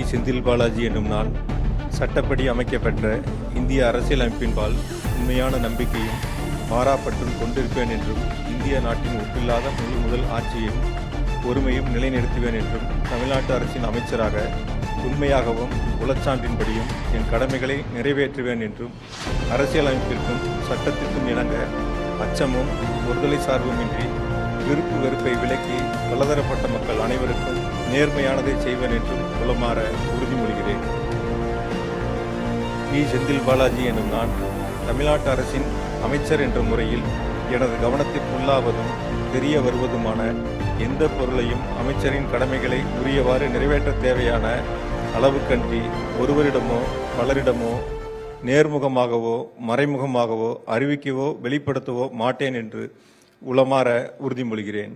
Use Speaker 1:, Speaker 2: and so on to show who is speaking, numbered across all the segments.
Speaker 1: செந்தில் பாலாஜி என்னும் நான் சட்டப்படி அமைக்கப்பெற்ற இந்திய அரசியலமைப்பின்பால் உண்மையான நம்பிக்கையும் மாறாப்பற்றும் கொண்டிருப்பேன் என்றும் இந்திய நாட்டின் ஒப்பில்லாத முதல் ஆட்சியும் ஒருமையும் நிலைநிறுத்துவேன் என்றும் தமிழ்நாட்டு அரசின் அமைச்சராக உண்மையாகவும் உளச்சான்றின்படியும் என் கடமைகளை நிறைவேற்றுவேன் என்றும் அரசியலமைப்பிற்கும் சட்டத்திற்கும் இணங்க அச்சமும் ஒருதலை சார்புமின்றி விருப்பு வெறுப்பை விலக்கி பலதரப்பட்ட மக்கள் அனைவருக்கும் நேர்மையானதை செய்வேன் என்றும் உளமாற உறுதிமொழிகிறேன். பி. செந்தில் பாலாஜி எனும் நான் தமிழ்நாட்டு அரசின் அமைச்சர் என்ற முறையில் எனது கவனத்திற்குள்ளாவதும் தெரிய வருவதுமான எந்த பொருளையும் அமைச்சரின் கடமைகளை உரியவாறு நிறைவேற்ற தேவையான அளவுக்கன்றி ஒருவரிடமோ பலரிடமோ நேர்முகமாகவோ மறைமுகமாகவோ அறிவிக்கவோ வெளிப்படுத்தவோ மாட்டேன் என்று உளமாற உறுதிமொழிகிறேன்.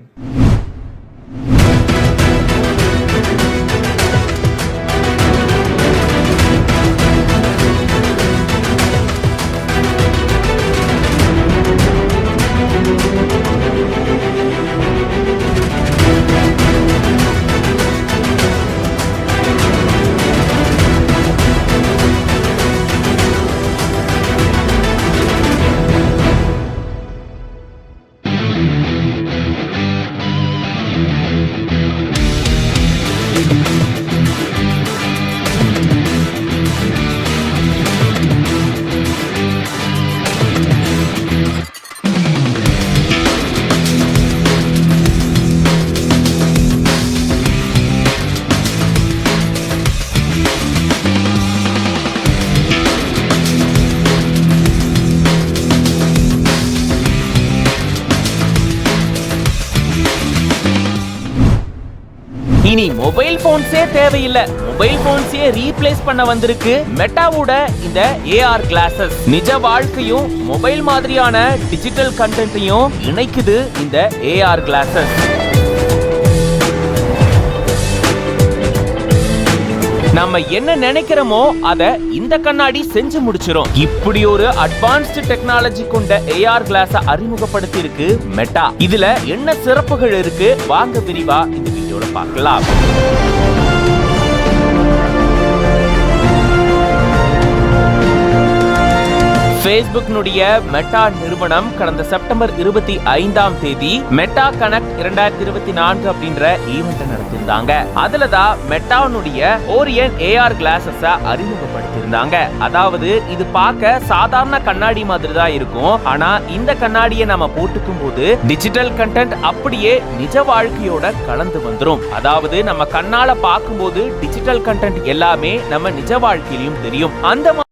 Speaker 2: இனி மொபைல் போன்ஸே தேவையில்லை. மொபைல் போன்ஸே ரீப்ளேஸ் பண்ண வந்திருக்கு மெட்டாவோட இந்த AR கிளாஸஸ். நிஜ வாழ்க்கையும் மொபைல் மாதிரியான டிஜிட்டல் கண்டென்ட்டையும் இணைக்குது இந்த AR கிளாஸஸ். நம்ம என்ன நினைக்கிறோமோ அத இந்த கண்ணாடி செஞ்சு முடிச்சிரும். இப்படி ஒரு அட்வான்ஸ்டு டெக்னாலஜி கொண்ட AR கிளாஸ அறிமுகப்படுத்தி இருக்கு மெட்டா. இதுல என்ன சிறப்புகள் இருக்கு வாங்க விரிவா இந்த வீடியோல பார்க்கலாம். ஃபேஸ்புக்கினுடைய மெட்டா நிறுவனம் கடந்த செப்டம்பர் 25ஆம் தேதி மெட்டா கனெக்ட் 2024 அப்படின்ற ஈவென்ட் நடத்திருந்தாங்க. அதுலதான் மெட்டாவுடைய ஓரியன் AR கிளாஸஸ அறிமுகப்படுத்தியிருந்தாங்க. அதாவது இது பார்க்க சாதாரண கண்ணாடி மாதிரி தான் இருக்கும். ஆனா இந்த கண்ணாடியை நம்ம போட்டுக்கும் போது டிஜிட்டல் கண்டென்ட் அப்படியே நிஜ வாழ்க்கையோட கலந்து வந்துரும். அதாவது நம்ம கண்ணால பார்க்கும்போது டிஜிட்டல் கண்டென்ட் எல்லாமே நம்ம நிஜ வாழ்க்கையிலும் தெரியும். அந்த